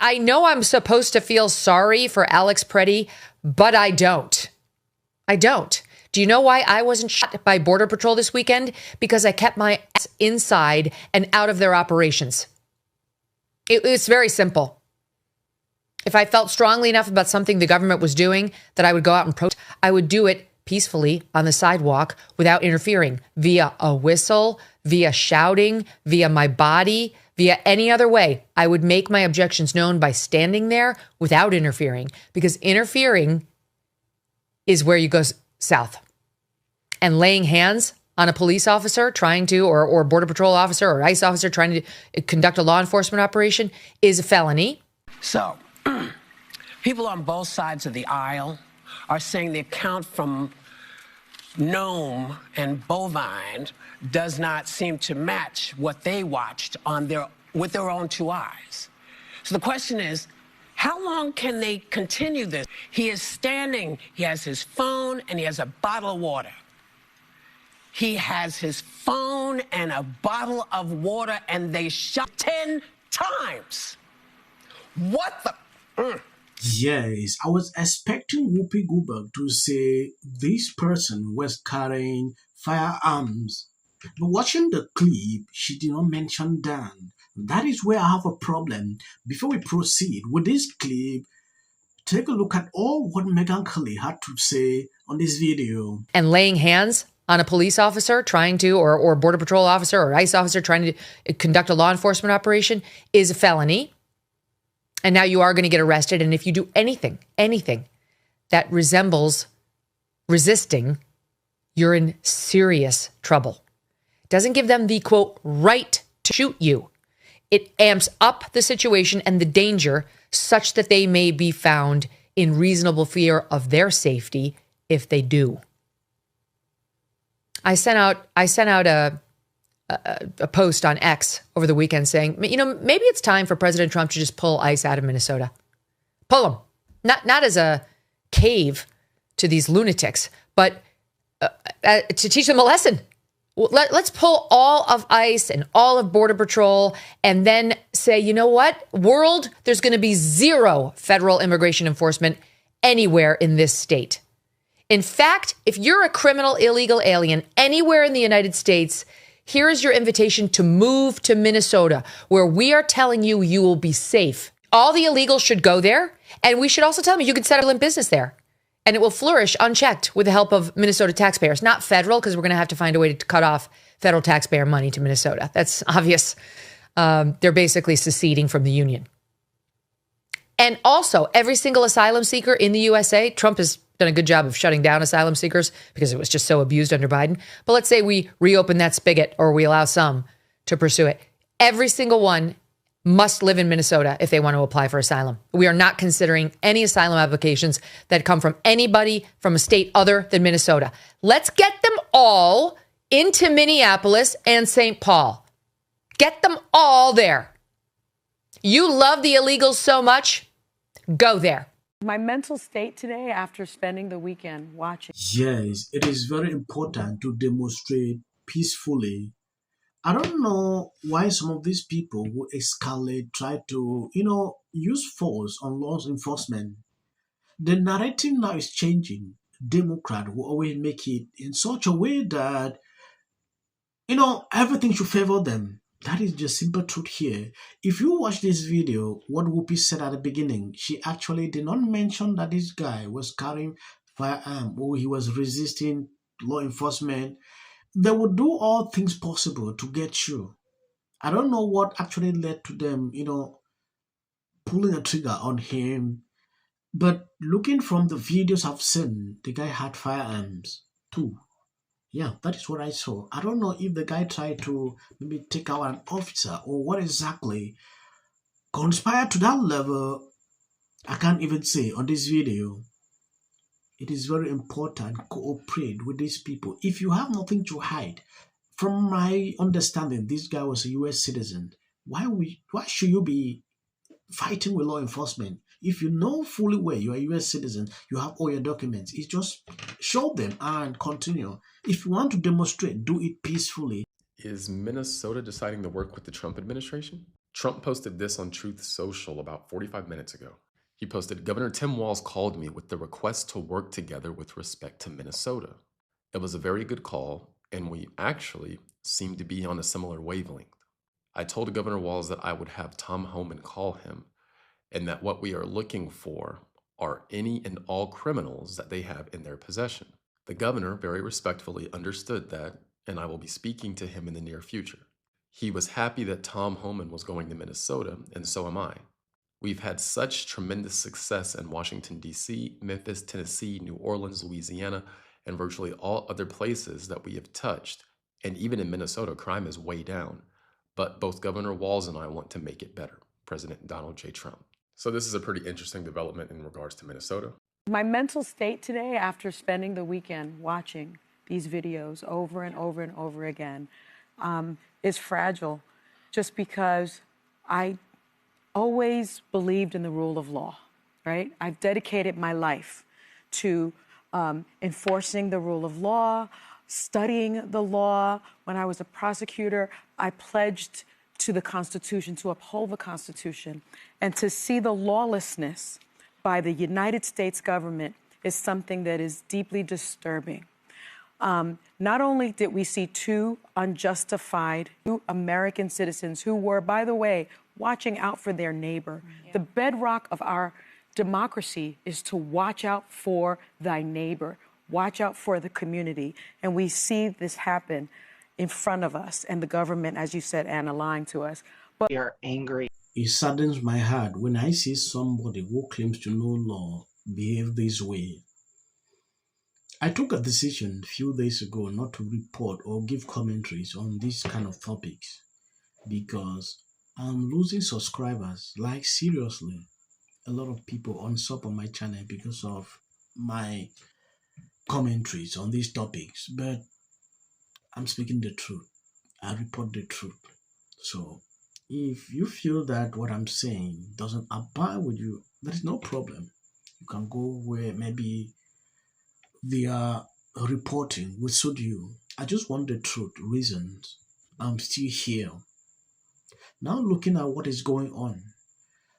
I know I'm supposed to feel sorry for Alex Pretti, but I don't. I don't. Do you know why I wasn't shot by Border Patrol this weekend? Because I kept my ass inside and out of their operations. It's very simple. If I felt strongly enough about something the government was doing that I would go out and protest, I would do it peacefully on the sidewalk without interfering via a whistle, via shouting, via my body, via any other way. I would make my objections known by standing there without interfering, because interfering is where you go south. And laying hands on a police officer trying to, or Border Patrol officer or ICE officer trying to conduct a law enforcement operation is a felony. So, people on both sides of the aisle are saying the account from Nome and Bovine does not seem to match what they watched with their own two eyes. So the question is, how long can they continue this? He is standing, he has his phone, and he has a bottle of water. He has his phone and a bottle of water, and they shot 10 times. What the? Yes, I was expecting Whoopi Goldberg to say this person was carrying firearms. But watching the clip, she did not mention that. That is where I have a problem. Before we proceed with this clip, take a look at all what Megyn Kelly had to say on this video. And laying hands on a police officer trying to, or Border Patrol officer or ICE officer trying to conduct a law enforcement operation is a felony. And now you are going to get arrested. And if you do anything that resembles resisting, you're in serious trouble. It doesn't give them the, quote, right to shoot you. It amps up the situation and the danger such that they may be found in reasonable fear of their safety if they do. I sent out a post on X over the weekend saying, maybe it's time for President Trump to just pull ICE out of Minnesota. Pull them. Not as a cave to these lunatics, but to teach them a lesson. Let's pull all of ICE and all of Border Patrol and then say, you know what, world, there's going to be zero federal immigration enforcement anywhere in this state. In fact, if you're a criminal illegal alien anywhere in the United States, here is your invitation to move to Minnesota, where we are telling you you will be safe. All the illegals should go there, and we should also tell them you can set up a business there, and it will flourish unchecked with the help of Minnesota taxpayers, not federal, because we're going to have to find a way to cut off federal taxpayer money to Minnesota. That's obvious. They're basically seceding from the union. And also, every single asylum seeker in the USA, Trump has done a good job of shutting down asylum seekers because it was just so abused under Biden. But let's say we reopen that spigot, or we allow some to pursue it. Every single one must live in Minnesota if they want to apply for asylum. We are not considering any asylum applications that come from anybody from a state other than Minnesota. Let's get them all into Minneapolis and St. Paul. Get them all there. You love the illegals so much, go there. My mental state today after spending the weekend watching. Yes, it is very important to demonstrate peacefully. I don't know why some of these people who escalate try to, use force on law enforcement. The narrative now is changing. Democrats will always make it in such a way that, everything should favor them. That is the simple truth here. If you watch this video, what Whoopi said at the beginning, she actually did not mention that this guy was carrying firearm or he was resisting law enforcement. They would do all things possible to get you. I don't know what actually led to them, pulling a trigger on him. But looking from the videos I've seen, the guy had firearms too. Yeah, that is what I saw. I don't know if the guy tried to maybe take out an officer or what exactly conspired to that level. I can't even say on this video. It is very important to cooperate with these people. If you have nothing to hide, from my understanding, this guy was a U.S. citizen. Why should you be fighting with law enforcement? If you know fully well you're a U.S. citizen, you have all your documents, it's just show them and continue. If you want to demonstrate, do it peacefully. Is Minnesota deciding to work with the Trump administration? Trump posted this on Truth Social about 45 minutes ago. He posted, Governor Tim Walz called me with the request to work together with respect to Minnesota. It was a very good call, and we actually seemed to be on a similar wavelength. I told Governor Walz that I would have Tom Homan call him, and that what we are looking for are any and all criminals that they have in their possession. The governor very respectfully understood that, and I will be speaking to him in the near future. He was happy that Tom Homan was going to Minnesota, and so am I. We've had such tremendous success in Washington, D.C., Memphis, Tennessee, New Orleans, Louisiana, and virtually all other places that we have touched. And even in Minnesota, crime is way down. But both Governor Walz and I want to make it better. President Donald J. Trump. So this is a pretty interesting development in regards to Minnesota. My mental state today after spending the weekend watching these videos over and over and over again is fragile, just because I always believed in the rule of law, right? I've dedicated my life to enforcing the rule of law, studying the law. When I was a prosecutor, I pledged to the Constitution, to uphold the Constitution. And to see the lawlessness by the United States government is something that is deeply disturbing. Not only did we see two unjustified American citizens who were, by the way, watching out for their neighbor. The bedrock of our democracy is to watch out for thy neighbor, watch out for the community. And we see this happen in front of us, and the government, as you said, Anna, lying to us. But we are angry. It saddens my heart when I see somebody who claims to know law behave this way. I took a decision a few days ago not to report or give commentaries on these kind of topics because I'm losing subscribers, like seriously. A lot of people unsub on my channel because of my commentaries on these topics, but I'm speaking the truth. I report the truth. So if you feel that what I'm saying doesn't abide with you, there is no problem. You can go where maybe they are reporting will suit you. I just want the truth, reasons. I'm still here. Now looking at what is going on,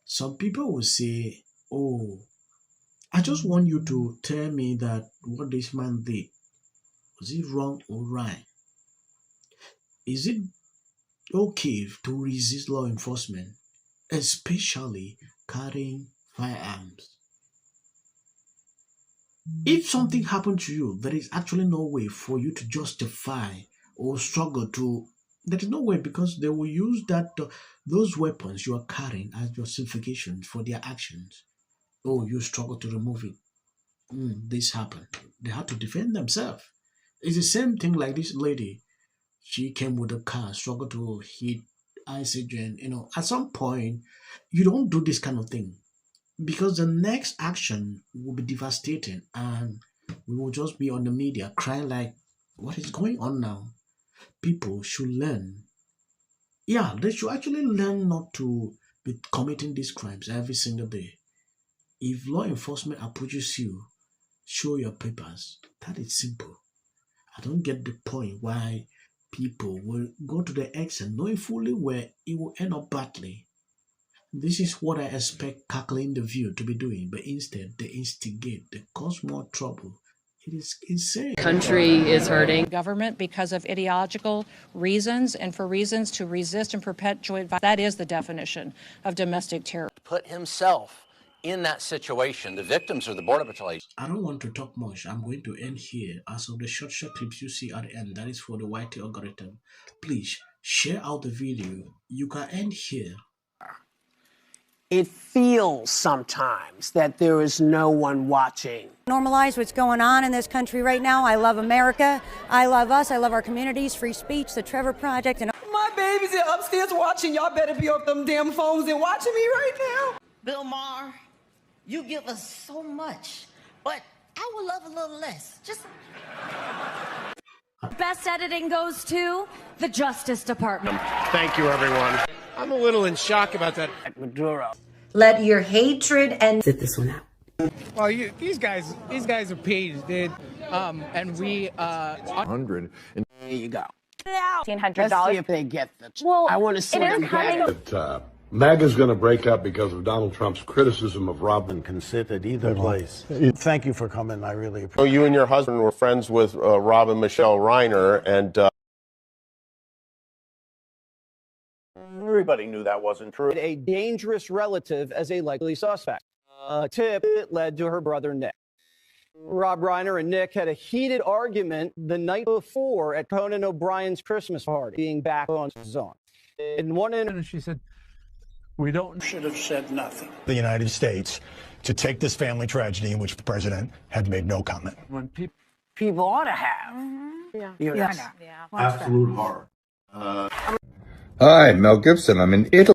some people will say, oh, I just want you to tell me that what this man did, was it wrong or right? Is it okay to resist law enforcement, especially carrying firearms? If something happened to you, there is actually no way for you to justify or struggle to. There is no way, because they will use those weapons you are carrying as justification for their actions. Oh, you struggle to remove it. This happened. They had to defend themselves. It's the same thing like this lady. She came with a car, struggled to hit oxygen. At some point, you don't do this kind of thing, because the next action will be devastating, and we will just be on the media crying like, what is going on now? People should learn. Yeah, they should actually learn not to be committing these crimes every single day. If law enforcement approaches you, show your papers. That is simple. I don't get the point why people will go to the extent knowing fully where it will end up badly. This is what I expect Cackling the View to be doing, but instead they instigate, they cause more trouble. It is insane. Country is hurting. Government because of ideological reasons and for reasons to resist and perpetuate violence. That is the definition of domestic terror. Put himself in that situation. The victims are the Border Patrol. I don't want to talk much. I'm going to end here. As of the short clips you see at the end, that is for the YT algorithm. Please share out the video. You can end here. It feels sometimes that there is no one watching. Normalize what's going on in this country right now. I love America. I love us. I love our communities, free speech, the Trevor Project. And my babies are upstairs watching. Y'all better be off them damn phones and watching me right now. Bill Maher, you give us so much, but I would love a little less. Just best editing goes to the Justice Department. Thank you, everyone. I'm a little in shock about that. Maduro. Let your hatred and sit this one out. Well, these guys are paid, dude. And we 100. There you go. Let's see if they get the. Well, I want to see it is them coming. get it. MAGA's going to break up because of Donald Trump's criticism of Robin. Can sit at either place. Thank you for coming. I really appreciate So you and your husband were friends with Robin Michelle Reiner, and everybody knew that wasn't true. A dangerous relative as a likely suspect. A tip that led to her brother Nick. Rob Reiner and Nick had a heated argument the night before at Conan O'Brien's Christmas party, being back on his own. In one end, she said, We should have said nothing. The United States to take this family tragedy in which the president had made no comment. When people ought to have. Yeah. Absolute horror. Hi, Mel Gibson. I'm in Italy.